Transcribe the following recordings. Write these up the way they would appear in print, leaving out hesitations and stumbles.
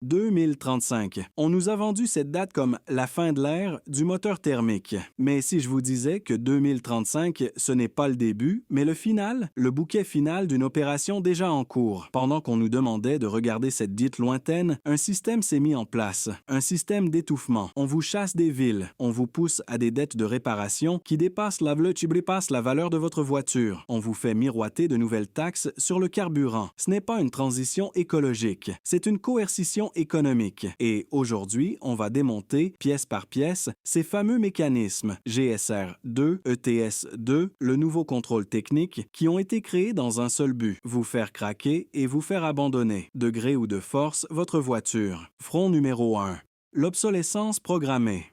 2035. On nous a vendu cette date comme la fin de l'ère du moteur thermique. Mais si je vous disais que 2035, ce n'est pas le début, mais le final, le bouquet final d'une opération déjà en cours. Pendant qu'on nous demandait de regarder cette dite lointaine, un système s'est mis en place. Un système d'étouffement. On vous chasse des villes. On vous pousse à des dettes de réparation qui dépassent la valeur de votre voiture. On vous fait miroiter de nouvelles taxes sur le carburant. Ce n'est pas une transition écologique. C'est une coercition économique. Et aujourd'hui, on va démonter, pièce par pièce, ces fameux mécanismes GSR2, ETS2, le nouveau contrôle technique, qui ont été créés dans un seul but, vous faire craquer et vous faire abandonner, de gré ou de force, votre voiture. Front numéro 1. L'obsolescence programmée.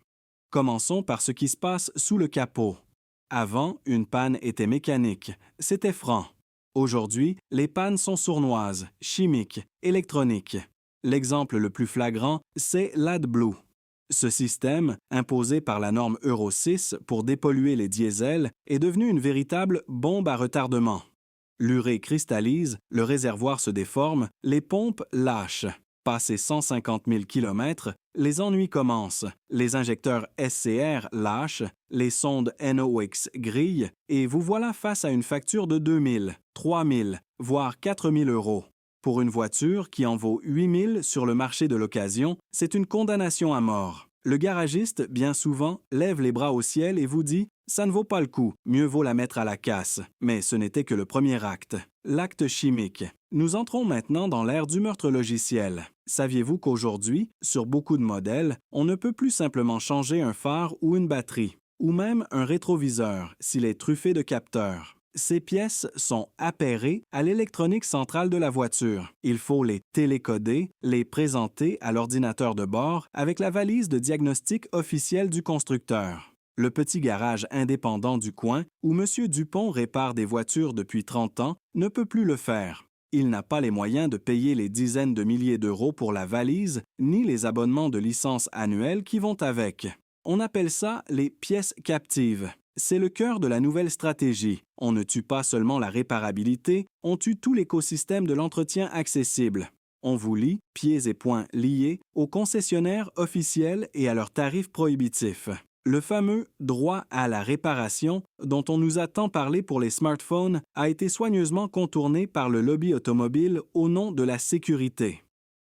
Commençons par ce qui se passe sous le capot. Avant, une panne était mécanique, c'était franc. Aujourd'hui, les pannes sont sournoises, chimiques, électroniques. L'exemple le plus flagrant, c'est l'AdBlue. Ce système, imposé par la norme Euro 6 pour dépolluer les diesels, est devenu une véritable bombe à retardement. L'urée cristallise, le réservoir se déforme, les pompes lâchent. Passé 150 000 km, les ennuis commencent. Les injecteurs SCR lâchent, les sondes NOx grillent, et vous voilà face à une facture de 2 000, 3 000, voire 4 000 euros. Pour une voiture qui en vaut 8 000 sur le marché de l'occasion, c'est une condamnation à mort. Le garagiste, bien souvent, lève les bras au ciel et vous dit « ça ne vaut pas le coup, mieux vaut la mettre à la casse ». Mais ce n'était que le premier acte, l'acte chimique. Nous entrons maintenant dans l'ère du meurtre logiciel. Saviez-vous qu'aujourd'hui, sur beaucoup de modèles, on ne peut plus simplement changer un phare ou une batterie, ou même un rétroviseur s'il est truffé de capteurs? Ces pièces sont appairées à l'électronique centrale de la voiture. Il faut les télécoder, les présenter à l'ordinateur de bord avec la valise de diagnostic officielle du constructeur. Le petit garage indépendant du coin, où M. Dupont répare des voitures depuis 30 ans, ne peut plus le faire. Il n'a pas les moyens de payer les dizaines de milliers d'euros pour la valise, ni les abonnements de licence annuels qui vont avec. On appelle ça les pièces captives. C'est le cœur de la nouvelle stratégie. On ne tue pas seulement la réparabilité, on tue tout l'écosystème de l'entretien accessible. On vous lie, pieds et poings liés, aux concessionnaires officiels et à leurs tarifs prohibitifs. Le fameux droit à la réparation, dont on nous a tant parlé pour les smartphones, a été soigneusement contourné par le lobby automobile au nom de la sécurité.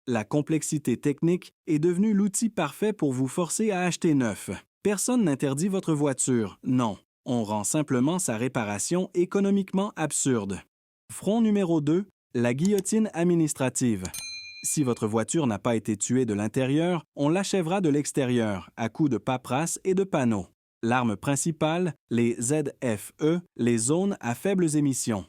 La complexité technique est devenue l'outil parfait pour vous forcer à acheter neuf. Personne n'interdit votre voiture, non. On rend simplement sa réparation économiquement absurde. Front numéro 2, la guillotine administrative. Si votre voiture n'a pas été tuée de l'intérieur, on l'achèvera de l'extérieur, à coups de paperasse et de panneaux. L'arme principale, les ZFE, les zones à faibles émissions.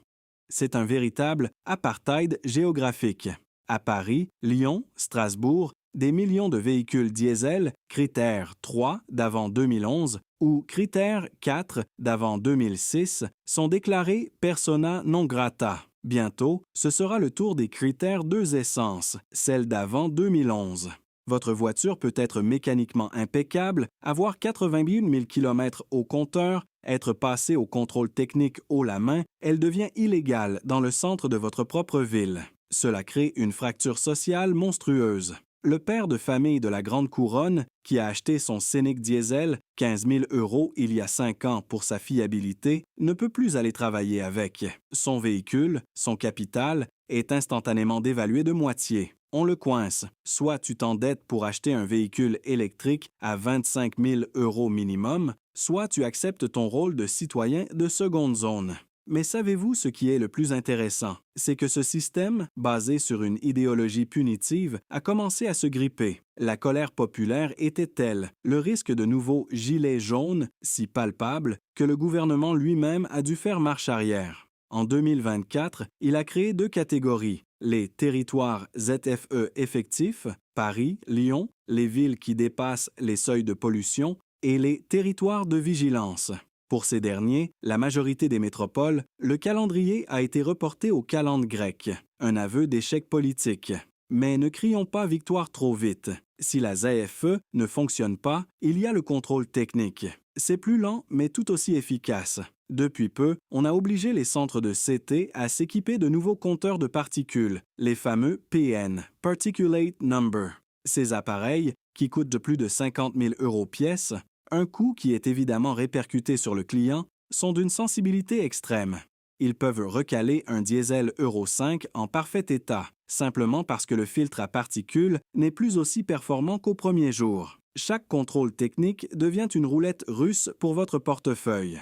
C'est un véritable apartheid géographique. À Paris, Lyon, Strasbourg, des millions de véhicules diesel critère 3 d'avant 2011 ou critère 4 d'avant 2006 sont déclarés persona non grata. Bientôt, ce sera le tour des critères 2 essences, celle d'avant 2011. Votre voiture peut être mécaniquement impeccable, avoir 88 000 km au compteur, être passée au contrôle technique haut la main, elle devient illégale dans le centre de votre propre ville. Cela crée une fracture sociale monstrueuse. Le père de famille de la Grande Couronne, qui a acheté son Scénic diesel 15 000 euros il y a 5 ans pour sa fiabilité, ne peut plus aller travailler avec. Son véhicule, son capital, est instantanément dévalué de moitié. On le coince. Soit tu t'endettes pour acheter un véhicule électrique à 25 000 euros minimum, soit tu acceptes ton rôle de citoyen de seconde zone. Mais savez-vous ce qui est le plus intéressant? C'est que ce système, basé sur une idéologie punitive, a commencé à se gripper. La colère populaire était telle, le risque de nouveaux gilets jaunes, si palpable, que le gouvernement lui-même a dû faire marche arrière. En 2024, il a créé 2 catégories, les territoires ZFE effectifs, Paris, Lyon, les villes qui dépassent les seuils de pollution, et les territoires de vigilance. Pour ces derniers, la majorité des métropoles, le calendrier a été reporté au calende grec, un aveu d'échec politique. Mais ne crions pas victoire trop vite. Si la ZFE ne fonctionne pas, il y a le contrôle technique. C'est plus lent, mais tout aussi efficace. Depuis peu, on a obligé les centres de CT à s'équiper de nouveaux compteurs de particules, les fameux PN, Particulate Number. Ces appareils, qui coûtent de plus de 50 000 € pièce, un coût qui est évidemment répercuté sur le client, sont d'une sensibilité extrême. Ils peuvent recaler un diesel Euro 5 en parfait état, simplement parce que le filtre à particules n'est plus aussi performant qu'au premier jour. Chaque contrôle technique devient une roulette russe pour votre portefeuille.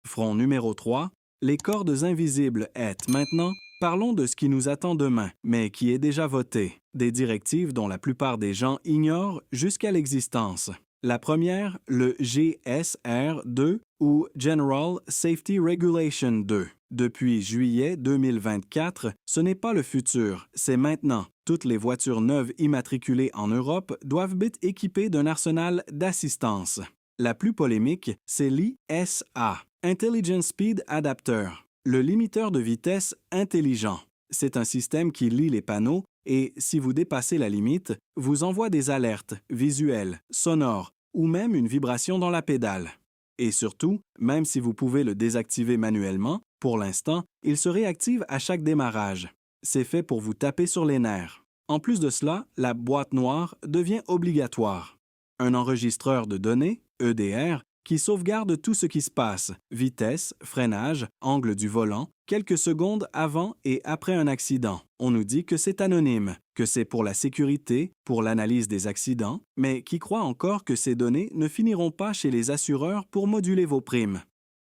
Front numéro 3. Les cordes invisibles est maintenant. Parlons de ce qui nous attend demain, mais qui est déjà voté. Des directives dont la plupart des gens ignorent jusqu'à l'existence. La première, le GSR2 ou General Safety Regulation 2. Depuis juillet 2024, ce n'est pas le futur, c'est maintenant. Toutes les voitures neuves immatriculées en Europe doivent être équipées d'un arsenal d'assistance. La plus polémique, c'est l'ISA, Intelligent Speed Adapter, le limiteur de vitesse intelligent. C'est un système qui lit les panneaux et, si vous dépassez la limite, vous envoie des alertes visuelles, sonores ou même une vibration dans la pédale. Et surtout, même si vous pouvez le désactiver manuellement, pour l'instant, il se réactive à chaque démarrage. C'est fait pour vous taper sur les nerfs. En plus de cela, la boîte noire devient obligatoire. Un enregistreur de données, EDR, qui sauvegarde tout ce qui se passe, vitesse, freinage, angle du volant, quelques secondes avant et après un accident. On nous dit que c'est anonyme, que c'est pour la sécurité, pour l'analyse des accidents, mais qui croit encore que ces données ne finiront pas chez les assureurs pour moduler vos primes.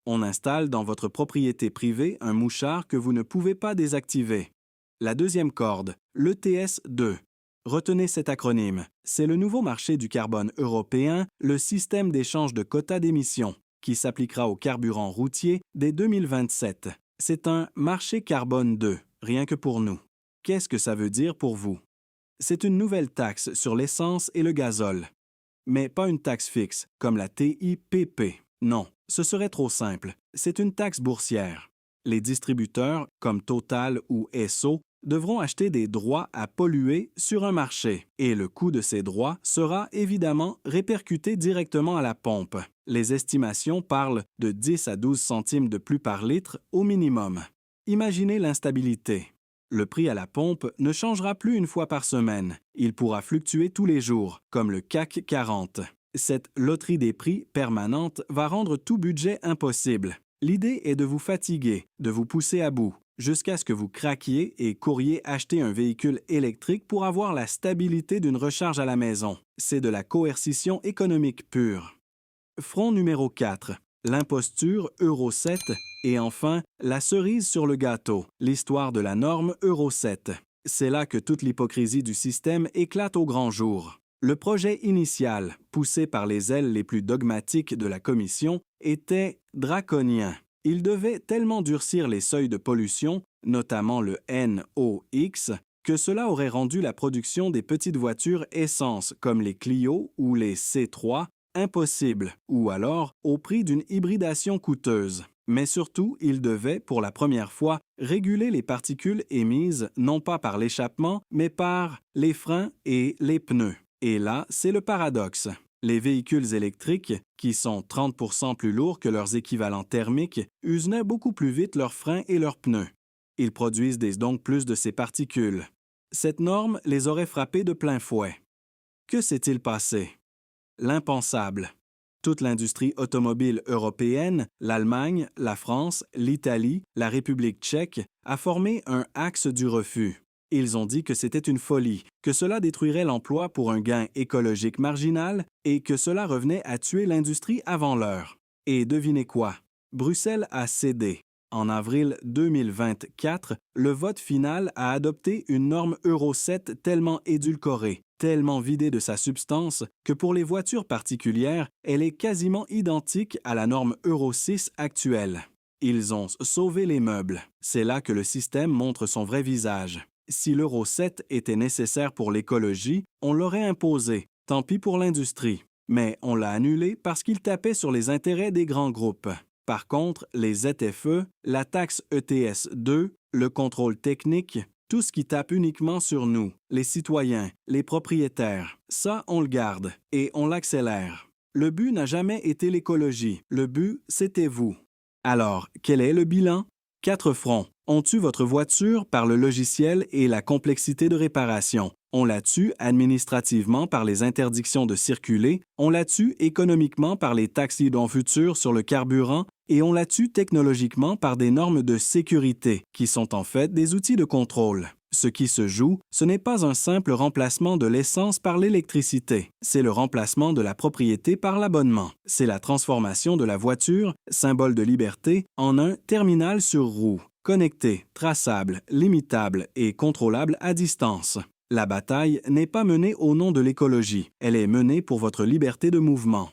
On installe dans votre propriété privée un mouchard que vous ne pouvez pas désactiver. La deuxième corde, l'ETS2. Retenez cet acronyme. C'est le nouveau marché du carbone européen, le système d'échange de quotas d'émissions, qui s'appliquera aux carburants routiers dès 2027. C'est un marché carbone 2, rien que pour nous. Qu'est-ce que ça veut dire pour vous? C'est une nouvelle taxe sur l'essence et le gazole. Mais pas une taxe fixe, comme la TIPP. Non, ce serait trop simple. C'est une taxe boursière. Les distributeurs, comme Total ou Esso, devront acheter des droits à polluer sur un marché, et le coût de ces droits sera évidemment répercuté directement à la pompe. Les estimations parlent de 10 à 12 centimes de plus par litre au minimum. Imaginez l'instabilité. Le prix à la pompe ne changera plus une fois par semaine. Il pourra fluctuer tous les jours, comme le CAC 40. Cette loterie des prix permanente va rendre tout budget impossible. L'idée est de vous fatiguer, de vous pousser à bout, jusqu'à ce que vous craquiez et couriez acheter un véhicule électrique pour avoir la stabilité d'une recharge à la maison. C'est de la coercition économique pure. Front numéro 4. L'imposture Euro 7 et enfin, la cerise sur le gâteau, l'histoire de la norme Euro 7. C'est là que toute l'hypocrisie du système éclate au grand jour. Le projet initial, poussé par les ailes les plus dogmatiques de la Commission, était draconien. Il devait tellement durcir les seuils de pollution, notamment le NOx, que cela aurait rendu la production des petites voitures essence comme les Clio ou les C3 impossible, ou alors au prix d'une hybridation coûteuse. Mais surtout, il devait, pour la première fois, réguler les particules émises non pas par l'échappement, mais par les freins et les pneus. Et là, c'est le paradoxe. Les véhicules électriques, qui sont 30% plus lourds que leurs équivalents thermiques, usent beaucoup plus vite leurs freins et leurs pneus. Ils produisent donc plus de ces particules. Cette norme les aurait frappés de plein fouet. Que s'est-il passé? L'impensable. Toute l'industrie automobile européenne, l'Allemagne, la France, l'Italie, la République tchèque, a formé un axe du refus. Ils ont dit que c'était une folie, que cela détruirait l'emploi pour un gain écologique marginal et que cela revenait à tuer l'industrie avant l'heure. Et devinez quoi? Bruxelles a cédé. En avril 2024, le vote final a adopté une norme Euro 7 tellement édulcorée, tellement vidée de sa substance, que pour les voitures particulières, elle est quasiment identique à la norme Euro 6 actuelle. Ils ont sauvé les meubles. C'est là que le système montre son vrai visage. Si l'Euro 7 était nécessaire pour l'écologie, on l'aurait imposé, tant pis pour l'industrie. Mais on l'a annulé parce qu'il tapait sur les intérêts des grands groupes. Par contre, les ZFE, la taxe ETS2, le contrôle technique, Tout ce qui tape uniquement sur nous, les citoyens, les propriétaires, ça, on le garde et on l'accélère. Le but n'a jamais été l'écologie. Le but, c'était vous. Alors, quel est le bilan? 4 fronts. On tue votre voiture par le logiciel et la complexité de réparation. On la tue administrativement par les interdictions de circuler. On la tue économiquement par les taxes bidons futures sur le carburant. Et on la tue technologiquement par des normes de sécurité, qui sont en fait des outils de contrôle. Ce qui se joue, ce n'est pas un simple remplacement de l'essence par l'électricité, c'est le remplacement de la propriété par l'abonnement. C'est la transformation de la voiture, symbole de liberté, en un terminal sur roue, connecté, traçable, limitable et contrôlable à distance. La bataille n'est pas menée au nom de l'écologie, elle est menée pour votre liberté de mouvement.